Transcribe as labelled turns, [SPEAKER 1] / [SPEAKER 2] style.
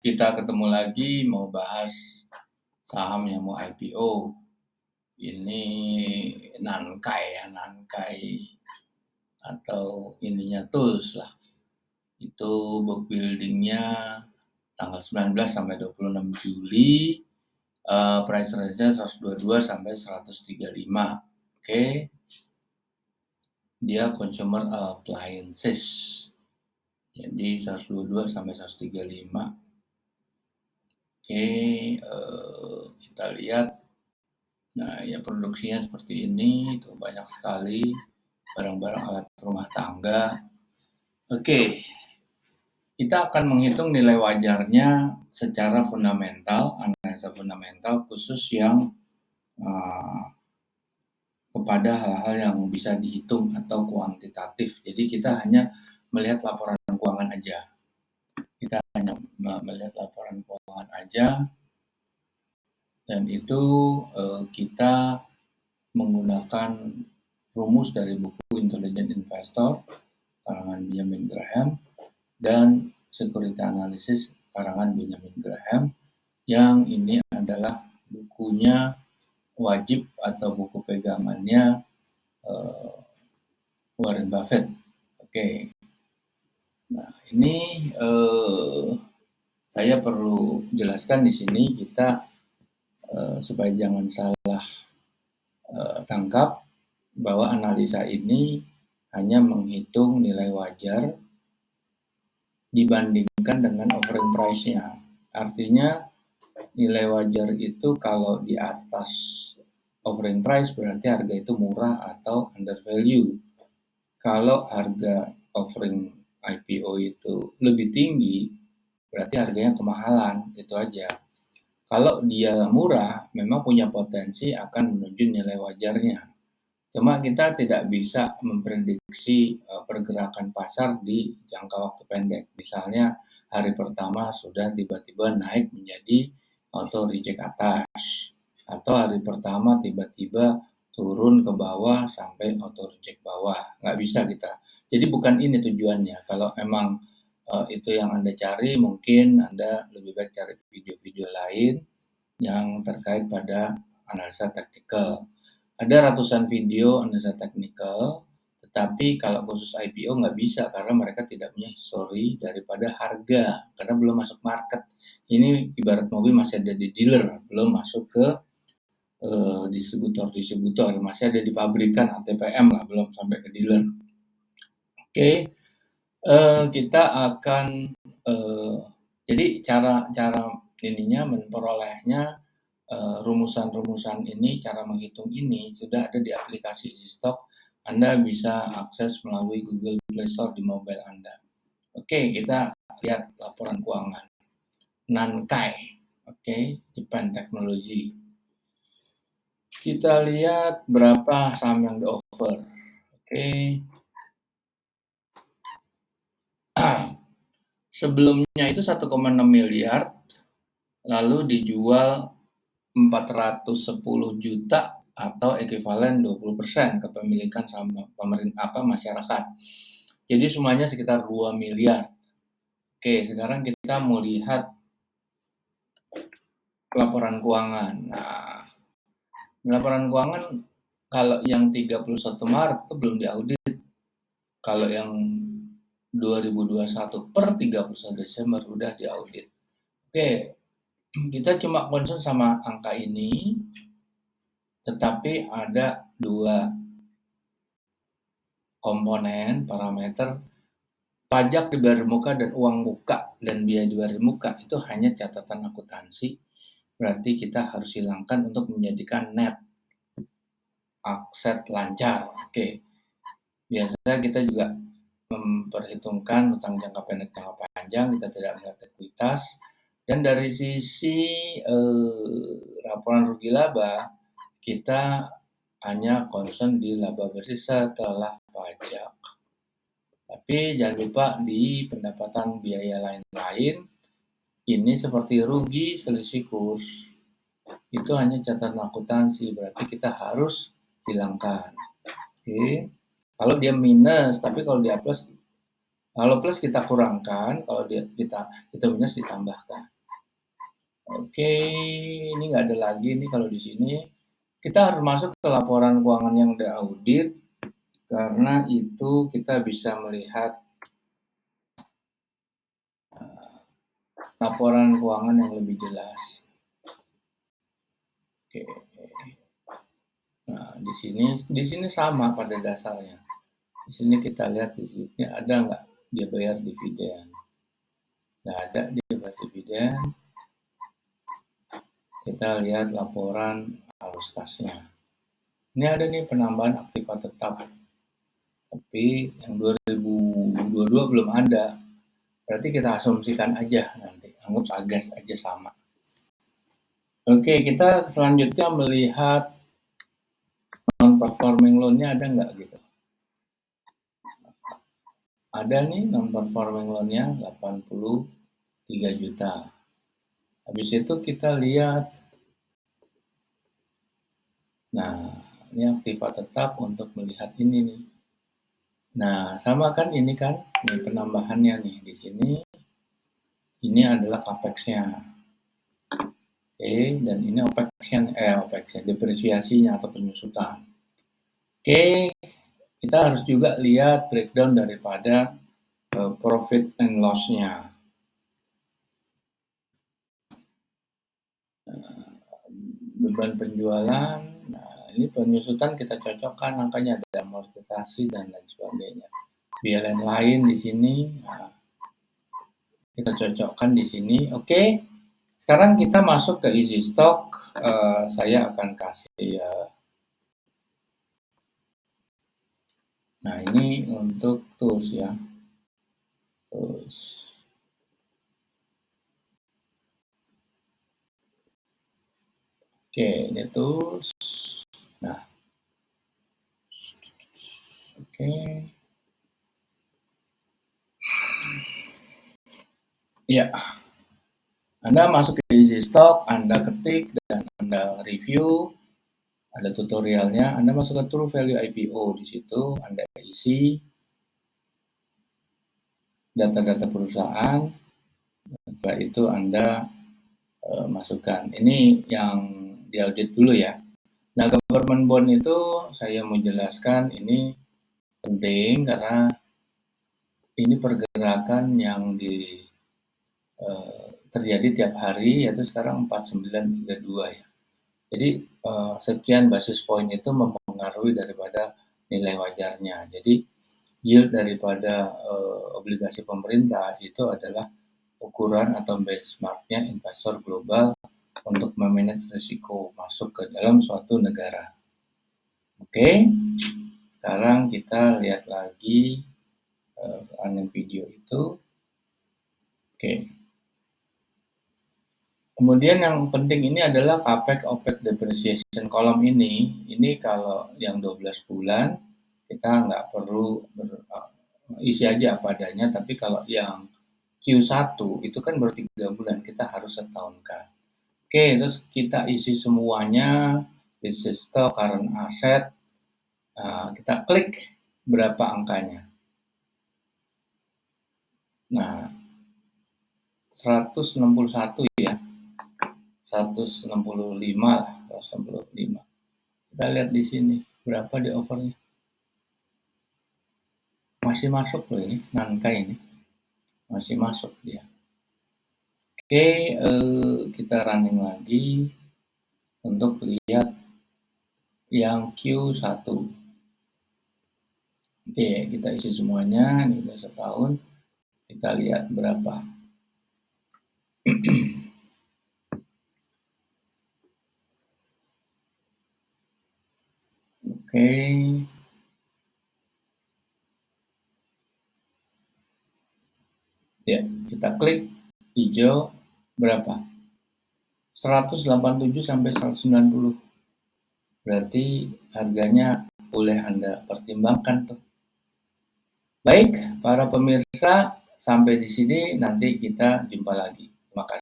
[SPEAKER 1] Kita ketemu lagi mau bahas saham yang mau IPO. Ini Nankai atau ininya Tools lah. Itu book buildingnya tanggal 19 sampai 26 Juli. Price range-nya 122 sampai 135. Oke. Dia consumer appliances. Jadi 122 sampai 135. Oke, kita lihat. Nah, ya produksinya seperti ini, itu banyak sekali barang-barang alat rumah tangga. Oke, kita akan menghitung nilai wajarnya secara fundamental, analisa fundamental khusus yang kepada hal-hal yang bisa dihitung atau kuantitatif. Jadi kita hanya melihat laporan keuangan aja. Kita hanya melihat laporan keuangan aja, dan itu kita menggunakan rumus dari buku Intelligent Investor karangan Benjamin Graham dan Security Analysis karangan Benjamin Graham, yang ini adalah bukunya wajib atau buku pegangannya Warren Buffett. Oke. Nah, ini saya perlu jelaskan di sini kita supaya jangan salah tangkap bahwa analisa ini hanya menghitung nilai wajar dibandingkan dengan offering price-nya. Artinya nilai wajar itu kalau di atas offering price berarti harga itu murah atau under value. Kalau harga offering IPO itu lebih tinggi berarti harganya kemahalan, itu aja. Kalau dia murah memang punya potensi akan menuju nilai wajarnya. Cuma kita tidak bisa memprediksi pergerakan pasar di jangka waktu pendek. Misalnya hari pertama sudah tiba-tiba naik menjadi auto reject atas, atau hari pertama tiba-tiba turun ke bawah sampai auto reject bawah. Nggak bisa kita. Jadi bukan ini tujuannya. Kalau emang itu yang Anda cari, mungkin Anda lebih baik cari video-video lain yang terkait pada analisa teknikal. Ada ratusan video analisa teknikal, tetapi kalau khusus IPO nggak bisa karena mereka tidak punya history daripada harga, karena belum masuk market. Ini ibarat mobil masih ada di dealer, belum masuk ke distributor, masih ada di pabrikan ATPM lah, belum sampai ke dealer. Oke, kita akan jadi cara ininya memperolehnya, rumusan-rumusan ini, cara menghitung ini sudah ada di aplikasi EasyStock. Anda bisa akses melalui Google Play Store di mobile Anda. Oke, kita lihat laporan keuangan Nankai. Oke, Japan Technology. Kita lihat berapa saham yang di-offer. Oke. Sebelumnya itu 1,6 miliar, lalu dijual 410 juta atau ekuivalen 20% kepemilikan sama pemerintah masyarakat. Jadi semuanya sekitar 2 miliar. Oke, sekarang kita mau lihat laporan keuangan. Nah, laporan keuangan kalau yang 31 Maret itu belum diaudit. Kalau yang 2021 per 31 Desember udah diaudit. Oke, kita cuma concern sama angka ini, tetapi ada dua komponen parameter. Pajak dibayar muka dan uang muka dan biaya dibayar muka itu hanya catatan akuntansi. Berarti kita harus hilangkan untuk menjadikan net aset lancar. Oke. Biasanya kita juga memperhitungkan utang jangka pendek jangka panjang, kita tidak melihat ekuitas. Dan dari sisi laporan rugi laba, kita hanya concern di laba bersih setelah pajak. Tapi jangan lupa di pendapatan biaya lain-lain, ini seperti rugi selisih kurs. Itu hanya catatan akuntansi, berarti kita harus hilangkan. Oke. Kalau dia minus, tapi kalau dia plus, Kalau plus kita kurangkan, kalau kita minus ditambahkan. Oke, ini nggak ada lagi nih kalau di sini. Kita harus masuk ke laporan keuangan yang diaudit, karena itu kita bisa melihat laporan keuangan yang lebih jelas. Oke. Nah, di sini sama pada dasarnya. Di sini kita lihat di sini ada nggak dia bayar dividen. Nggak ada dia bayar dividen. Kita lihat laporan arus kasnya. Ini ada nih penambahan aktiva tetap. Tapi yang 2022 belum ada. Berarti kita asumsikan aja nanti. Anggap agas aja sama. Oke, kita selanjutnya melihat non-performing loan-nya ada nggak gitu. Ada nih non-performing loan-nya 83 juta. Habis itu kita lihat, nah ini aktiva tetap untuk melihat ini nih. Nah sama kan ini kan, ini penambahannya nih di sini. Ini adalah capex-nya. Oke, dan ini OPEX-nya, depresiasinya atau penyusutan. Oke, kita harus juga lihat breakdown daripada profit and loss-nya. Beban penjualan, nah ini penyusutan kita cocokkan angkanya, ada amortisasi dan lain sebagainya. Biaya lain di sini, nah, kita cocokkan di sini. Oke, sekarang kita masuk ke easy stock. Saya akan kasih nah ini untuk tools ya, tools. Oke, ini tools. Nah, oke. Ya, Anda masuk ke easy stock, Anda ketik dan Anda review. Ada tutorialnya, Anda masuk ke True Value IPO, di situ Anda isi data-data perusahaan, setelah itu Anda masukkan. Ini yang diaudit dulu ya. Nah, government bond itu saya mau jelaskan, ini penting karena ini pergerakan yang terjadi tiap hari, yaitu sekarang 4932 ya. Jadi sekian basis point itu mempengaruhi daripada nilai wajarnya. Jadi yield daripada obligasi pemerintah itu adalah ukuran atau benchmarknya investor global untuk memanage risiko masuk ke dalam suatu negara. Oke, sekarang kita lihat lagi running video itu. Oke. Kemudian yang penting ini adalah capex OPEX depreciation kolom ini. Ini kalau yang 12 bulan kita nggak perlu isi aja apa adanya, tapi kalau yang Q1 itu kan baru 3 bulan, kita harus setahunkan. Oke, terus kita isi semuanya, business stock, current asset, kita klik berapa angkanya. Nah, 161 ya, 165 lah, 165. Kita lihat di sini, berapa di overnya. Masih masuk loh ini, nangka ini. Masih masuk dia. Oke, kita running lagi untuk lihat yang Q1. Oke, kita isi semuanya, ini udah setahun. Kita lihat berapa. Oke. Ya, kita klik hijau berapa? 187 sampai 190. Berarti harganya boleh Anda pertimbangkan tuh. Baik, para pemirsa, sampai di sini nanti kita jumpa lagi. Terima kasih.